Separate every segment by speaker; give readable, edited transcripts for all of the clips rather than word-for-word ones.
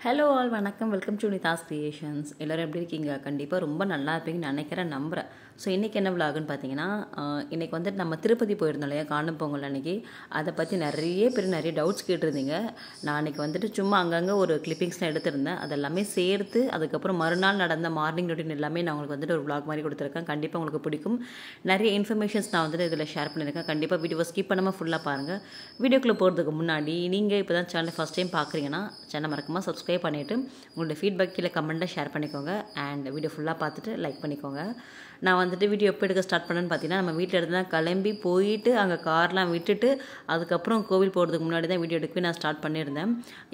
Speaker 1: Hello all வணக்கம். Welcome to Nidahas creations. எல்லோரும் எப்படி இருக்கீங்க? கண்டிப்பாக ரொம்ப நல்லா இருப்பீங்கன்னு நினைக்கிறேன், நம்புகிறேன். ஸோ இன்றைக்கி என்ன விலாகுன்னு பார்த்தீங்கன்னா, இன்றைக்கி வந்துட்டு நம்ம திருப்பதி போயிருந்தோம் இல்லையா, காணும் பொங்கல் அன்றைக்கி. அதை பற்றி நிறைய பேர் நிறைய டவுட்ஸ் கேட்டிருந்தீங்க. நான் அன்றைக்கி வந்துட்டு சும்மா அங்கங்கே ஒரு கிளிப்பிங்ஸ்லாம் எடுத்திருந்தேன். அதெல்லாமே சேர்த்து அதுக்கப்புறம் மறுநாள் நடந்த மார்னிங் ரொட்டீன் எல்லாமே நான் உங்களுக்கு வந்துட்டு ஒரு விலாக் மாதிரி கொடுத்துருக்கேன். கண்டிப்பாக உங்களுக்கு பிடிக்கும். நிறைய இன்ஃபர்மேஷன்ஸ் நான் வந்துட்டு இதில் ஷேர் பண்ணியிருக்கேன். கண்டிப்பாக வீடியோவை ஸ்கிப் பண்ணாமல் ஃபுல்லாக பாருங்கள். வீடியோக்குள்ளே போகிறதுக்கு முன்னாடி நீங்கள் இப்போ தான் சேனலை ஃபஸ்ட் டைம் பார்க்குறீங்கன்னா சேனல் மறக்காமல் சப்ஸ்கிரைப் பண்ணிவிட்டு உங்களோட ஃபீட்பேக் கீழே கமெண்ட்டை ஷேர் பண்ணிக்கோங்க. அண்ட் வீடியோ ஃபுல்லாக பார்த்துட்டு லைக் பண்ணிக்கோங்க. நான் வந்துட்டு வீடியோ எப்போ எடுக்க ஸ்டார்ட் பண்ணேன்னு பார்த்தீங்கன்னா, நம்ம வீட்டில் இருந்து தான் கிளம்பி போயிட்டு அங்கே கார்லாம் விட்டுட்டு அதுக்கப்புறம் கோவில் போகிறதுக்கு முன்னாடி தான் வீடியோ எடுக்கவே நான் ஸ்டார்ட் பண்ணியிருந்தேன்.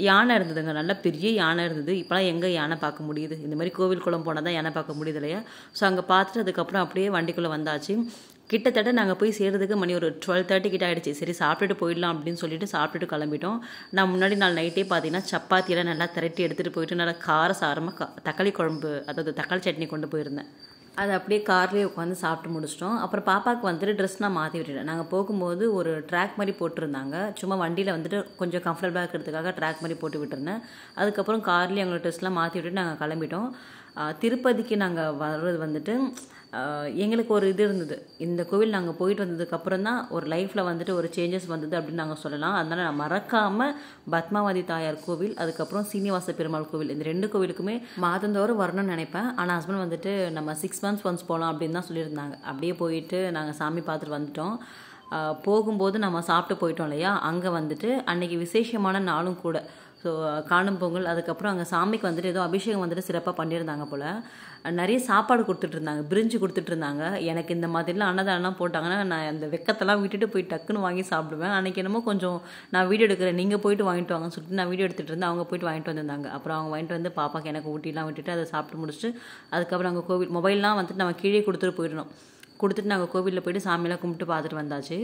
Speaker 1: யானை இருந்ததுங்க, நல்ல பெரிய யானை இருந்தது. இப்போலாம் எங்கே யானை பார்க்க முடியுது? இந்த மாதிரி கோவில் குளம் போனால் தான் யானை பார்க்க முடியுது இல்லையா? ஸோ அங்கே பார்த்துட்டு அதுக்கப்புறம் அப்படியே வண்டிக்குள்ளே வந்தாச்சு. கிட்டத்தட்ட நாங்கள் போய் சேர்றதுக்கு மணி ஒரு 12:30 கிட்ட ஆகிடுச்சு. சரி சாப்பிட்டுட்டு போயிடலாம் அப்படின்னு சொல்லிட்டு சாப்பிட்டுட்டு கிளம்பிட்டோம். நான் முன்னாடி நாள் நைட்டே பார்த்தீங்கன்னா சப்பாத்தியெல்லாம் நல்லா திரட்டி எடுத்துகிட்டு போயிட்டு நல்லா காரசாரமாக தக்காளி குழம்பு, அதாவது தக்காளி சட்னி கொண்டு போயிருந்தேன். அதை அப்படியே கார்லேயே உட்காந்து சாப்பிட்டு முடிச்சிட்டோம். அப்புறம் பாப்பாவுக்கு வந்துட்டு ட்ரெஸ் நான் மாற்றி விட்டுட்டேன். நாங்கள் போகும்போது ஒரு ட்ராக் மாதிரி போட்டிருந்தாங்க. சும்மா வண்டியில் வந்துட்டு கொஞ்சம் கம்ஃபர்டபுளாக இருக்கிறதுக்காக ட்ராக் மாதிரி போட்டு விட்டுருந்தேன். அதுக்கப்புறம் கார்லேயே எங்களோட ட்ரெஸ்லாம் மாற்றி விட்டுட்டு நாங்கள் கிளம்பிட்டோம். திருப்பதிக்கு நாங்கள் வர்றது வந்துட்டு எங்களுக்கு ஒரு இது இருந்தது. இந்த கோவில் நாங்கள் போயிட்டு வந்ததுக்கப்புறம் தான் ஒரு லைஃப்பில் வந்துட்டு ஒரு சேஞ்சஸ் வந்தது அப்படின்னு நாங்கள் சொல்லலாம். அதனால் நான் மறக்காமல் பத்மாவதி தாயார் கோவில், அதுக்கப்புறம் சீனிவாச பெருமாள் கோவில், இந்த 2 கோவிலுக்குமே மாதந்தோறும் வரணும்னு நினைப்பேன். ஆனால் ஹஸ்பண்ட் வந்துட்டு நம்ம 6 months ஒன்ஸ் போகலாம் அப்படின்னு தான் சொல்லியிருந்தாங்க. அப்படியே போயிட்டு நாங்கள் சாமி பார்த்துட்டு வந்துட்டோம். போகும்போது நம்ம சாப்பிட்டு போயிட்டோம் இல்லையா, அங்கே வந்துட்டு அன்றைக்கி விசேஷமான நாளும் கூட. ஸோ காணும் பொங்கல், அதுக்கப்புறம் அங்கே சாமிக்கு வந்துட்டு ஏதோ அபிஷேகம் வந்துட்டு சிறப்பாக பண்ணியிருந்தாங்க போல். நிறைய சாப்பாடு கொடுத்துட்ருந்தாங்க, பிரிஞ்சு கொடுத்துட்ருந்தாங்க. எனக்கு இந்த மாதிரிலாம் அன்னதானம்லாம் போட்டாங்கன்னா நான் அந்த வெக்கத்தெல்லாம் விட்டுட்டு போய் டக்குன்னு வாங்கி சாப்பிடுவேன். அன்றைக்கி என்னமோ கொஞ்சம் நான் வீடியோ எடுக்கிறேன், நீங்கள் போயிட்டு வாங்கிட்டு வாங்கன்னு சொல்லிட்டு நான் வீடியோ எடுத்துகிட்டு இருந்தேன். அவங்க போயிட்டு வாங்கிட்டு வந்திருந்தாங்க. அப்புறம் அவங்க வாங்கிட்டு வந்து பாப்பாக்கு எனக்கு ஊட்டிலாம் விட்டுட்டு அதை சாப்பிட்டு முடிச்சுட்டு அதுக்கப்புறம் அங்கே கோவில் மொபைல்லாம் வந்துட்டு நம்ம கீழே கொடுத்துட்டு போயிடணும். கொடுத்துட்டு நாங்கள் கோவிலில் போய்ட்டு சாமியெல்லாம் கும்பிட்டு பார்த்துட்டு வந்தாச்சு.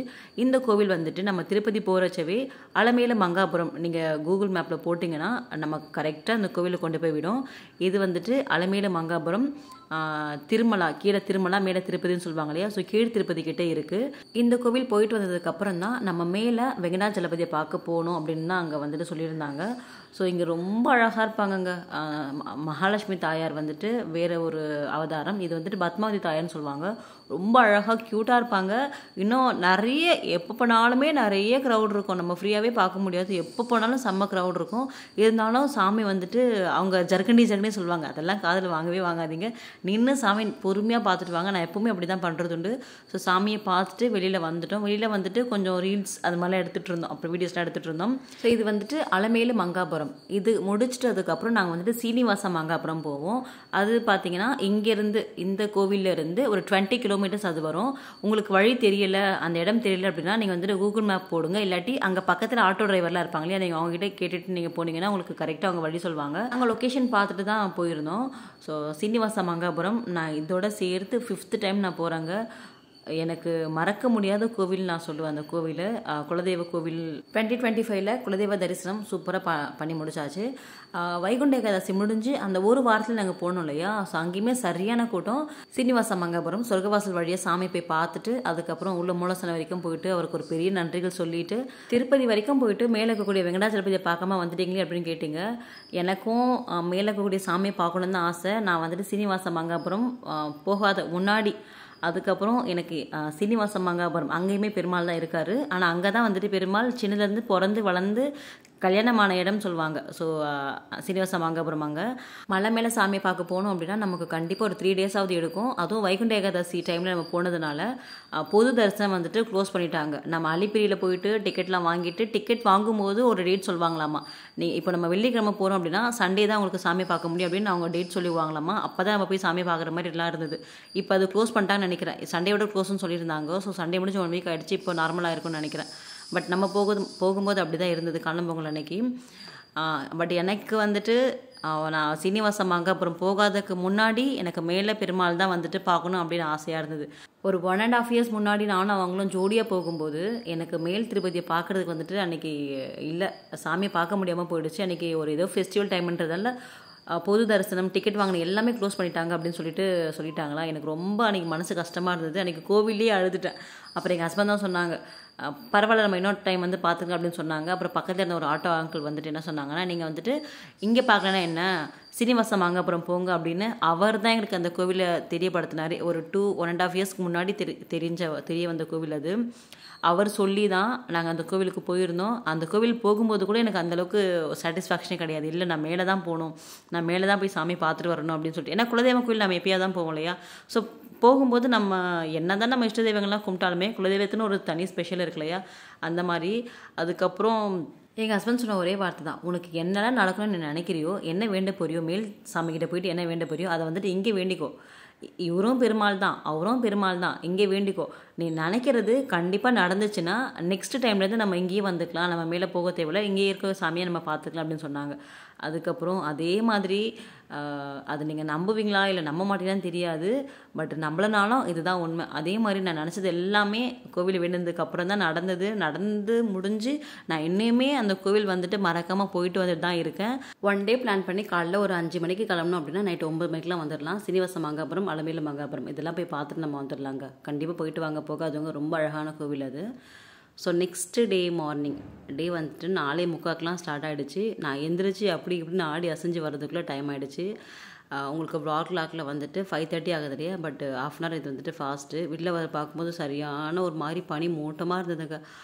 Speaker 1: இந்த கோவில் வந்துட்டு நம்ம திருப்பதி போகிறச்சவே அலமேல மங்காபுரம், நீங்கள் கூகுள் மேப்பில் போட்டிங்கன்னா நம்ம கரெக்டாக அந்த கோவிலில் கொண்டு போய் விடும். இது வந்துட்டு அலமேல மங்காபுரம், திருமலா, கீழே திருமலா மேலே திருப்பதின்னு சொல்லுவாங்க இல்லையா. ஸோ கீழ் திருப்பதி கிட்டே இருக்குது. இந்த கோவில் போயிட்டு வந்ததுக்கப்புறம் தான் நம்ம மேலே வெங்கடாஜலபதியை பார்க்க போகணும் அப்படின்னு தான் அங்கே வந்துட்டு சொல்லியிருந்தாங்க. ஸோ இங்கே ரொம்ப அழகாக இருப்பாங்கங்க. மகாலட்சுமி தாயார் வந்துட்டு வேறு ஒரு அவதாரம். இது வந்துட்டு பத்மாவதி தாயார்னு சொல்லுவாங்க. ரொம்ப அழகாக க்யூட்டாக இருப்பாங்க. இன்னும் நிறைய எப்போ போனாலுமே நிறைய க்ரௌட் இருக்கும். நம்ம ஃப்ரீயாகவே பார்க்க முடியாது. எப்போ போனாலும் செம்ம க்ரௌட் இருக்கும். இருந்தாலும் சாமி வந்துட்டு அவங்க ஜர்கண்டி சொல்லுவாங்க. அதெல்லாம் காதில் வாங்கவே வாங்காதீங்க. நின்று சாமி பொறுமையாக பார்த்துட்டு வாங்க. நான் எப்போவுமே அப்படி தான் பண்ணுறது உண்டு. ஸோ சாமியை பார்த்துட்டு வெளியில் வந்துட்டோம். வெளியில் வந்துட்டு கொஞ்சம் ரீல்ஸ் அது மாதிரிலாம் எடுத்துகிட்டு இருந்தோம், அப்புறம் வீடியோஸ்லாம் எடுத்துகிட்டு இருந்தோம். ஸோ இது வந்துட்டு அலமேலு மங்காபுரம். இது முடிச்சுட்டு அதுக்கப்புறம் நாங்கள் வந்துட்டு சீனிவாச மங்காபுரம் போவோம். அது பார்த்தீங்கன்னா இங்கேருந்து இந்த கோவிலேருந்து ஒரு 20 kilometers அது வரும். உங்களுக்கு வழி தெரியல, அந்த இடம் தெரியல அப்படின்னா நீங்கள் வந்துட்டு கூகுள் மேப் போடுங்க. இல்லாட்டி அங்கே பக்கத்தில் ஆட்டோ டிரைவர்லாம் இருப்பாங்க இல்லையா, நீங்கள் அவங்ககிட்ட கேட்டுட்டு நீங்கள் போனீங்கன்னா உங்களுக்கு கரெக்டாக அவங்க வழி சொல்லுவாங்க. நாங்கள் லொக்கேஷன் பார்த்துட்டு தான் போயிருந்தோம். ஸோ சீனிவாச மங்காபுரம் நான் இதோட சேர்த்து 5th டைம் நான் போகிறேங்க. எனக்கு மறக்க முடியாத கோவில் நான் சொல்லுவேன். அந்த கோவில் குலதெய்வ கோவில். 2025ல் குலதெய்வ தரிசனம் சூப்பராக பண்ணி முடிச்சாச்சு. வைகுண்ட ஏகாதசி முடிஞ்சு அந்த ஒரு வாரத்தில் நாங்கள் போனோம் இல்லையா. ஸோ அங்கேயுமே சரியான கூட்டம். சீனிவாச மங்காபுரம் சொர்க்கவாசல் வழியாக சாமி போய் பார்த்துட்டு அதுக்கப்புறம் உள்ள மூலசனம் வரைக்கும் போயிட்டு அவருக்கு ஒரு பெரிய நன்றிகள் சொல்லிட்டு திருப்பதி வரைக்கும் போயிட்டு மேலே இருக்கக்கூடிய வெங்கடாஜலபதியை பார்க்காம வந்துட்டீங்களே அப்படின்னு கேட்டிங்க. எனக்கும் மேலே இருக்கக்கூடிய சாமியை பார்க்கணுன்னு தான் ஆசை. நான் வந்துட்டு சீனிவாச மங்காபுரம் போகாத முன்னாடி அதுக்கப்புறம் எனக்கு சீனிவாச மங்காபுரம் அங்கேயுமே பெருமாள் தான் இருக்கார். ஆனால் அங்கே தான் வந்துட்டு பெருமாள் சின்னதுலேருந்து பிறந்து வளர்ந்து கல்யாணமான இடம் சொல்லுவாங்க. ஸோ சீனிவாச மங்காபுரம் அங்கே மலை மேலே சாமியை பார்க்க போனோம் அப்படின்னா நமக்கு கண்டிப்பாக ஒரு 3 days எடுக்கும். அதுவும் வைகுண்ட ஏகாதசி டைமில் நம்ம போனதுனால பொது தரிசனம் வந்துட்டு க்ளோஸ் பண்ணிட்டாங்க. நம்ம அலிப்பிரியில் போயிட்டு டிக்கெட்லாம் வாங்கிட்டு டிக்கெட் வாங்கும்போது ஒரு டேட் சொல்லுவாங்களாமா. இப்போ நம்ம வெள்ளிக்கிழமை போகிறோம் அப்படின்னா சண்டே தான் உங்களுக்கு சாமி பார்க்க முடியும் அப்படின்னு அவங்க டேட் சொல்லிடுவாங்களாமா. அப்போ தான் நம்ம போய் சாமி பார்க்குற மாதிரி எல்லாம் இருந்தது. இப்போ அது க்ளோஸ் பண்ணிட்டாங்கன்னு நினைக்கிறேன். சண்டேயோட க்ளோஸ்ன்னு சொல்லியிருந்தாங்க. ஸோ சண்டே முடிஞ்சு 1 week ஆகிடுச்சு. இப்போ நார்மலாக இருக்கும்னு நினைக்கிறேன். பட் நம்ம போகும்போது அப்படி தான் இருந்தது காணும் பொங்கல் அன்னைக்கு. பட் எனக்கு வந்துட்டு நான் சீனிவாச மங்காபுரம் போகாததுக்கு முன்னாடி எனக்கு மேலே பெருமாள் தான் வந்துட்டு பார்க்கணும் அப்படின்னு ஆசையாக இருந்தது. ஒரு 1.5 years முன்னாடி நானும் அவங்களும் ஜோடியாக போகும்போது எனக்கு மேல் திருப்பதியை பார்க்குறதுக்கு வந்துட்டு அன்றைக்கி இல்லை, சாமியை பார்க்க முடியாமல் போயிடுச்சு. அன்றைக்கி ஒரு ஏதோ ஃபெஸ்டிவல் டைம்ன்றதால பொது தரிசனம் டிக்கெட் வாங்கின எல்லாமே க்ளோஸ் பண்ணிட்டாங்க அப்படின்னு சொல்லிட்டாங்களா. எனக்கு ரொம்ப அன்றைக்கி மனசு கஷ்டமாக இருந்தது. அன்றைக்கி கோவிலே அழுதுட்டேன். அப்புறம் எங்கள் ஹஸ்பண்ட் தான் சொன்னாங்க, பரவாயில்ல நம்ம இன்னொரு டைம் வந்து பார்த்துக்கலாம் அப்படின்னு சொன்னாங்க. அப்புறம் பக்கத்தில் இருந்த ஒரு ஆட்டோ அங்கிள் வந்துட்டு என்ன சொன்னாங்கன்னா, நீங்கள் வந்துட்டு இங்கே பார்க்கலன்னா என்ன, சீனிவாசம் வாங்க அப்புறம் போங்க அப்படின்னு அவர் தான் எங்களுக்கு அந்த கோவிலை தெரியப்படுத்தினார். ஒரு 1.5 இயர்ஸ்க்கு முன்னாடி தெரிய வந்த கோவில் அது. அவர் சொல்லி தான் நாங்கள் அந்த கோவிலுக்கு போயிருந்தோம். அந்த கோவில் போகும்போது கூட எனக்கு அந்தளவுக்கு சாட்டிஸ்ஃபேக்ஷனே கிடையாது. இல்லை நான் மேலே தான் போகணும், நான் மேலே தான் போய் சாமி பார்த்துட்டு வரணும் அப்படின்னு சொல்லிட்டு. ஏன்னா குலதெய்வம் கோவில் நம்ம எப்பயாவது தான் போவோம் இல்லையா. ஸோ போகும்போது நம்ம என்ன தான் நம்ம இஷ்ட தெய்வங்கள்லாம் கும்பிட்டாலுமே குலதெய்வத்துன்னு ஒரு தனி ஸ்பெஷல் இருக்கு இல்லையா, அந்த மாதிரி. அதுக்கப்புறம் எங்கள் ஹஸ்பண்ட் சொன்ன ஒரே வார்த்தை தான், உனக்கு என்னெல்லாம் நடக்கணும்னு நீ நினைக்கிறியோ, என்ன வேண்ட போறியோ, மேல் சாமிக்கிட்ட போயிட்டு என்ன வேண்ட போறியோ அதை வந்துட்டு இங்கே வேண்டிக்கோ. இவரும் பெருமாள் தான், அவரும் பெருமாள் தான், இங்கே வேண்டிக்கோ. நீ நினைக்கிறது கண்டிப்பாக நடந்துச்சுன்னா நெக்ஸ்ட் டைம்லேருந்து நம்ம இங்கேயே வந்துக்கலாம், நம்ம மேலே போக தேவையில்ல, இங்கேயே இருக்க சாமியை நம்ம பார்த்துக்கலாம் அப்படின்னு சொன்னாங்க. அதுக்கப்புறம் அதே மாதிரி அது நீங்கள் நம்புவீங்களா இல்லை நம்ப மாட்டீங்களான்னு தெரியாது, பட் நம்பலனாலும் இதுதான் உண்மை. அதே மாதிரி நான் நினச்சது எல்லாமே கோவில் வேண்டினதுக்கு அப்புறம் தான் நடந்து முடிஞ்சு நான் இன்னுமே அந்த கோவில் வந்துட்டு மறக்காமல் போயிட்டு வந்துட்டு தான் இருக்கேன். ஒன் டே பிளான் பண்ணி காலைல ஒரு 5 மணிக்கு கிளம்பணும் அப்படின்னா நைட்டு 9 மணிக்கெலாம் வந்துடலாம். சீனிவாச மங்காபுரம், அலமேலு மங்காபுரம் இதெல்லாம் போய் பார்த்துட்டு நம்ம வந்துடலாங்க. கண்டிப்பாக போயிட்டு வாங்க, போகாதவங்க. ரொம்ப அழகான கோவில் அது. ஸோ நெக்ஸ்ட்டு டே மார்னிங் வந்துட்டு 4:45 ஸ்டார்ட் ஆகிடுச்சு. நான் எந்திரிச்சு அப்படி இப்படின்னு ஆடி அசைஞ்சு வர்றதுக்குள்ளே டைம் ஆகிடுச்சு. உங்களுக்கு வ்ளாக்ல வந்துட்டு 5:30 ஆகுது இல்லையா, பட் ½ அன் ஹவர் இது வந்துட்டு ஃபாஸ்ட்டு. வீட்டில் பார்க்கும்போது சரியான ஒரு மாதிரி பனி மூட்டமாக இருந்ததுங்க.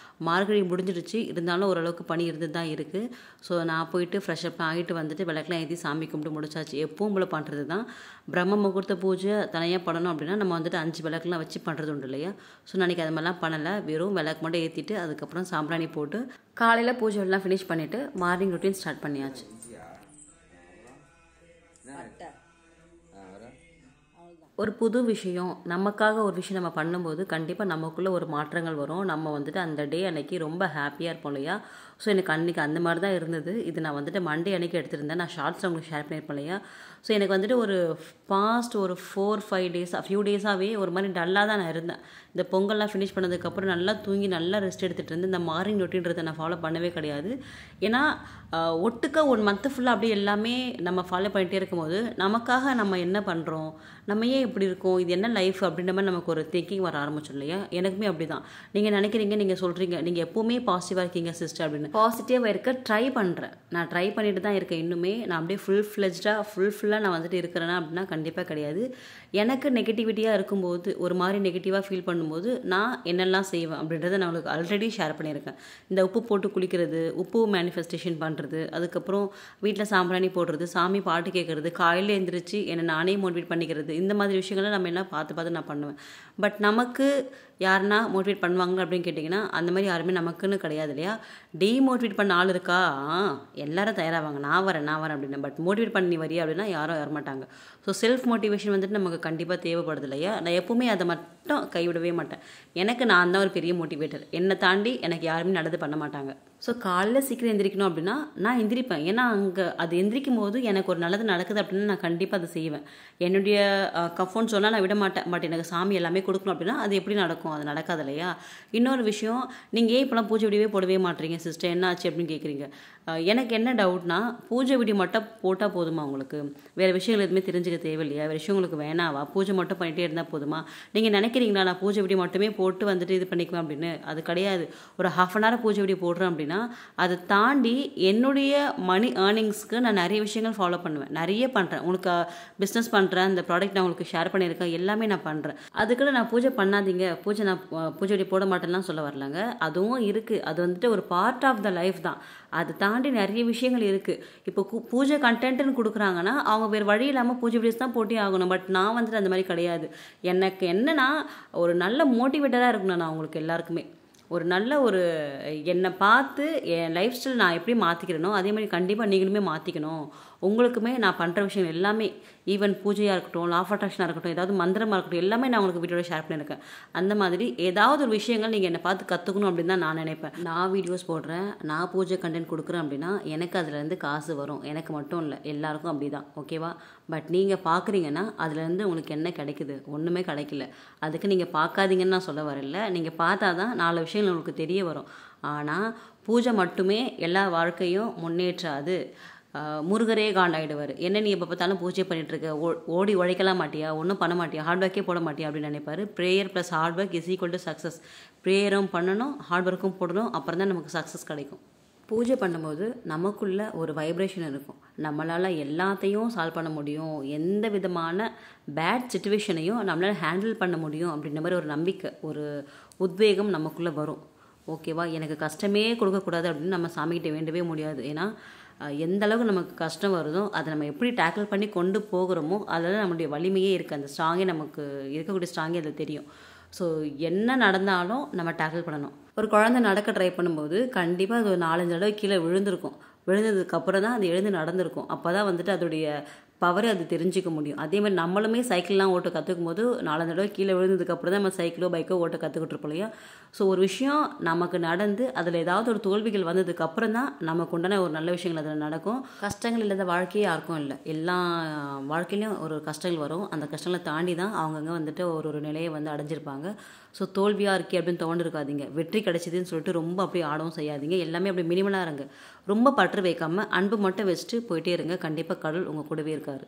Speaker 1: மார்கழி முடிஞ்சிடுச்சு, இருந்தாலும் ஓரளவுக்கு பனி இருந்துட்டு தான் இருக்குது. ஸோ நான் போயிட்டு ஃப்ரெஷ்அப் ஆகிட்டு வந்துட்டு விளக்கெலாம் ஏற்றி சாமி கும்பிட்டு முடிச்சாச்சு. எப்பவும் போல் பண்ணுறது தான். பிரம்ம முகூர்த்த பூஜை தனியாக பண்ணணும் அப்படின்னா நம்ம வந்துட்டு 5 விளக்குலாம் வச்சு பண்ணுறது உண்டு இல்லையா. ஸோ நாளைக்கு அது மாதிரிலாம் பண்ணலை, வெறும் விளக்கு மட்டும் ஏற்றிட்டு அதுக்கப்புறம் சாம்பிராணி போட்டு காலையில் பூஜை எல்லாம் ஃபினிஷ் பண்ணிவிட்டு மார்னிங் ரொட்டீன் ஸ்டார்ட் பண்ணியாச்சு. ஒரு புது விஷயம், நமக்காக ஒரு விஷயம் நம்ம பண்ணும்போது கண்டிப்பாக நமக்குள்ளே ஒரு மாற்றங்கள் வரும். நம்ம வந்துட்டு அந்த டே அன்னைக்கு ரொம்ப ஹாப்பியாக இருப்போம் இல்லையா. ஸோ எனக்கு அன்றைக்கி அந்த மாதிரி தான் இருந்தது. இது நான் வந்துட்டு மண்டே அன்றைக்கி எடுத்திருந்தேன். நான் ஷார்ட்ஸில் உங்களுக்கு ஷேர் பண்ணியிருப்பேன் இல்லையா. ஸோ எனக்கு வந்துட்டு ஒரு பாஸ்ட் ஒரு 4-5 டேஸாக ஃபியூ டேஸாகவே ஒரு மாதிரி டல்லாக தான் நான் இருந்தேன். இந்த பொங்கல்லாம் ஃபினிஷ் பண்ணதுக்கப்புறம் நல்லா தூங்கி நல்லா ரெஸ்ட் எடுத்துகிட்டு இருந்து இந்த மார்னிங் ரொட்டீன்றதை நான் ஃபாலோ பண்ணவே கிடையாது. ஏன்னா ஒட்டுக்க 1 மந்த்து ஃபுல்லாக அப்படியே எல்லாமே நம்ம ஃபாலோ பண்ணிகிட்டே இருக்கும்போது நமக்காக நம்ம என்ன பண்ணுறோம், நம்ம ஏன் இப்படி இருக்கோம், இது என்ன லைஃப் அப்படின்ற மாதிரி நமக்கு ஒரு திங்கிங் வர ஆரம்பிச்சோம் இல்லையா. எனக்குமே அப்படி தான். நீங்கள் நினைக்கிறீங்க, நீங்கள் சொல்கிறீங்க, நீங்கள் எப்போவுமே பாசிட்டிவாக இருக்கீங்க சிஸ்டர் அப்படின்னு. பாசிட்டிவாக இருக்க ட்ரை பண்ணுறேன். நான் ட்ரை பண்ணிட்டு தான் இருக்கேன். இன்னுமே நான் அப்படியே ஃபுல்லாக நான் வந்துட்டு இருக்கிறேன்னா அப்படின்னா கண்டிப்பாக கிடையாது. எனக்கு நெகட்டிவிட்டியாக இருக்கும்போது ஒரு மாதிரி நெகட்டிவாக ஃபீல் பண்ணும்போது நான் என்னெல்லாம் செய்வேன் அப்படின்றத நான் உங்களுக்கு ஆல்ரெடி ஷேர் பண்ணியிருக்கேன். இந்த உப்பு போட்டு குளிக்கிறது, உப்பு மேனிஃபெஸ்டேஷன் பண்ணுறது, அதுக்கப்புறம் வீட்டில் சாம்பிராணி போடுறது, சாமி பாட்டு கேட்குறது, காலையில் எழுந்திரிச்சு என்னை நானே மோட்டிவேட் பண்ணிக்கிறது, இந்த மாதிரி விஷயங்களை நம்ம என்ன பார்த்து நான் பண்ணுவேன். பட் நமக்கு யாருன்னா மோட்டிவேட் பண்ணுவாங்க அப்படின்னு கேட்டிங்கன்னா அந்த மாதிரி யாருமே நமக்குன்னு கிடையாது இல்லையா. டீமோட்டிவேட் பண்ண ஆள் இருக்கா, எல்லாரும் தயாராவாங்க, நான் வரேன் அப்படின்னு. பட் மோட்டிவேட் பண்ணி வரியா அப்படின்னா யாரும் வரமாட்டாங்க. ஸோ செல்ஃப் மோட்டிவேஷன் வந்துட்டு நமக்கு கண்டிப்பாக தேவைப்படுது இல்லையா. நான் எப்போவுமே அதை மட்டும் கைவிடவே மாட்டேன். எனக்கு நான் தான் ஒரு பெரிய மோட்டிவேட்டர். என்னை தாண்டி எனக்கு யாருமே நல்லது பண்ண மாட்டாங்க. ஸோ காலையில் சீக்கிரம் எந்திரிக்கணும் அப்படின்னா நான் எந்திரிப்பேன். ஏன்னா அங்கே அது எந்திரிக்கும் போது எனக்கு ஒரு நல்லது நடக்குது அப்படின்னு நான் கண்டிப்பாக அதை செய்வேன். என்னுடைய கம்ஃபர்ட் ஜோன்லாம் நான் விட மாட்டேன். பட் எனக்கு சாமி எல்லாமே கொடுக்கணும் அப்படின்னா அது எப்படி நடக்கும், அது நடக்காது இல்லையா. இன்னொரு விஷயம், நீங்கள் ஏன் இப்போலாம் பூஜை வீடியோவே போடவே மாட்டீங்க சிஸ்டர், என்ன ஆச்சு அப்படின்னு கேட்குறீங்க. எனக்கு என்ன டவுட்னா, பூஜை வீடியோ மட்டும் போட்டால் போதுமா உங்களுக்கு, வேறு விஷயங்கள் எதுவுமே தெரிஞ்சுக்க தேவையில்லையா, வேறு விஷயம் உங்களுக்கு வேணாவா, பூஜை மட்டும் பண்ணிகிட்டே இருந்தால் போதுமா. நீங்கள் நினைக்கிறீங்களா நான் பூஜை வீடியோ மட்டுமே போட்டு வந்துட்டு இது பண்ணிக்குவேன் அப்படின்னு. அது கிடையாது. ஒரு ½ அன் ஹவர் பூஜை வீடியோ போடுறேன் அப்படின்னா அதை தாண்டி என்னுடைய மணி ஏர்னிங்ஸ்க்கு நான் நிறைய விஷயங்கள் ஃபாலோ பண்ணுவேன், நிறைய பண்ணுறேன். உங்களுக்கு பிஸ்னஸ் பண்ணுறேன், இந்த ப்ராடக்ட் நான் உங்களுக்கு ஷேர் பண்ணியிருக்கேன், எல்லாமே நான் பண்ணுறேன். அதுக்குள்ள நான் பூஜை பண்ணாதீங்க, நான் பூஜை வீடியோ போட மாட்டேன்லாம் சொல்ல வரலங்க. அதுவும் இருக்குது. அது வந்துட்டு ஒரு பார்ட் ஆஃப் த லைஃப் தான். அதை தாண்டி நிறைய விஷயங்கள் இருக்குது. இப்போ பூஜை கண்டென்ட்னு கொடுக்குறாங்கன்னா அவங்க வேறு வழி இல்லாமல் பூஜை வீடியோஸ் தான் போட்டே ஆகணும். பட் நான் வந்துட்டு அந்த மாதிரி கிடையாது. எனக்கு என்னன்னா ஒரு நல்ல மோட்டிவேட்டராக இருக்கணும். நான் உங்களுக்கு எல்லாருக்குமே ஒரு நல்ல ஒரு என்னை பார்த்து என் லைஃப் ஸ்டைல் நான் எப்படி மாற்றிக்கிறேனோ அதே மாதிரி கண்டிப்பாக நீங்களுமே மாற்றிக்கணும். உங்களுக்குமே நான் பண்ணுற விஷயம் எல்லாமே, ஈவன் பூஜையாக இருக்கட்டும், லா ஆஃப் அட்ராக்ஷனாக இருக்கட்டும், ஏதாவது மந்திரமாக இருக்கட்டும், எல்லாமே நான் உங்களுக்கு வீடியோட ஷேர் பண்ணியிருக்கேன். அந்த மாதிரி ஏதாவது ஒரு விஷயங்கள் நீங்கள் என்னை பார்த்து கற்றுக்கணும் அப்படின்னு தான் நான் நினைப்பேன். நான் வீடியோஸ் போடுறேன், நான் பூஜை கண்டென்ட் கொடுக்குறேன் அப்படின்னா எனக்கு அதுலேருந்து காசு வரும். எனக்கு மட்டும் இல்லை, எல்லாருக்கும் அப்படி தான், ஓகேவா. பட் நீங்கள் பார்க்குறீங்கன்னா அதுலேருந்து உங்களுக்கு என்ன கிடைக்குது, ஒன்றுமே கிடைக்கல. அதுக்கு நீங்கள் பார்க்காதீங்கன்னு நான் சொல்ல வரல. நீங்கள் பார்த்தா தான் 4 விஷயங்கள் உங்களுக்கு தெரிய வரும். ஆனால் பூஜை மட்டுமே எல்லா வாழ்க்கையும் முன்னேற்றாது. முருகரே காண்டாயிடுவார். என்ன நீ எப்போ பார்த்தாலும் பூஜை பண்ணிகிட்ருக்க, ஓடி உழைக்கலாம் மாட்டியா, ஒன்றும் பண்ண மாட்டியா, ஹார்ட் ஒர்க்கே போட மாட்டியா அப்படின்னு நினைப்பார். Prayer plus hard work is equal to success. ப்ரேயரும் பண்ணணும், ஹார்ட் ஒர்க்கும் போடணும், அப்புறம் தான் நமக்கு சக்ஸஸ் கிடைக்கும். பூஜை பண்ணும்போது நமக்குள்ள ஒரு வைப்ரேஷன் இருக்கும். நம்மளால் எல்லாத்தையும் சால்வ் பண்ண முடியும், எந்த விதமான பேட் சுச்சுவேஷனையும் நம்மளால் ஹேண்டில் பண்ண முடியும் அப்படின்ற மாதிரி ஒரு நம்பிக்கை, ஒரு உத்வேகம் நமக்குள்ளே வரும். ஓகேவா? எனக்கு கஷ்டமே கொடுக்கக்கூடாது அப்படின்னு நம்ம சாமிகிட்ட வேண்டவே முடியாது. ஏன்னா எந்த அளவுக்கு நமக்கு கஷ்டம் வருதோ அதை நம்ம எப்படி டேக்கிள் பண்ணி கொண்டு போகிறோமோ அதில் நம்மளுடைய வலிமையே இருக்குது. அந்த ஸ்ட்ராங்கே நமக்கு இருக்கக்கூடிய ஸ்ட்ராங்கே அதில் தெரியும். ஸோ என்ன நடந்தாலும் நம்ம டேக்கிள் பண்ணணும். ஒரு குழந்தை நடக்க ட்ரை பண்ணும்போது கண்டிப்பாக அது ஒரு 4-5 தடவை கீழே விழுந்திருக்கும். விழுந்ததுக்கப்புறம் தான் அது எழுந்து நடந்திருக்கும். அப்போ தான் வந்துட்டு அதோடைய பவரை அது தெரிஞ்சிக்க முடியும். அதே மாதிரி நம்மளுமே சைக்கிள்லாம் ஓட்ட கற்றுக்கும் போது 4 தடவை கீழே விழுந்ததுக்கப்புறம் தான் நம்ம சைக்கிளோ பைக்கோ ஓட்ட கற்றுக்கிட்டு இருப்போம் இல்லையா? ஸோ ஒரு விஷயம் நமக்கு நடந்து அதில் ஏதாவது ஒரு தோல்விகள் வந்ததுக்கப்புறம் தான் நமக்கு உண்டான ஒரு நல்ல விஷயங்கள் அதில் நடக்கும். கஷ்டங்கள் இல்லாத வாழ்க்கையே யாருக்கும் இல்லை. எல்லா வாழ்க்கையிலையும் ஒரு கஷ்டங்கள் வரும். அந்த கஷ்டங்களை தாண்டி தான் அவங்கங்க வந்துட்டு ஒரு நிலையை வந்து அடைஞ்சிருப்பாங்க. ஸோ தோல்வியாக இருக்கே அப்படின்னு தோண்டிருக்காதீங்க. வெற்றி கிடைச்சிதுன்னு சொல்லிட்டு ரொம்ப அப்படியே ஆடவும் செய்யாதீங்க. எல்லாமே அப்படி மினிமலாக இருங்க. ரொம்ப பற்று வைக்காமல் அன்பு மட்டும் வச்சுட்டு போயிட்டே இருங்க. கண்டிப்பாக கடவுள் உங்கள் கூடவே இருக்கார்.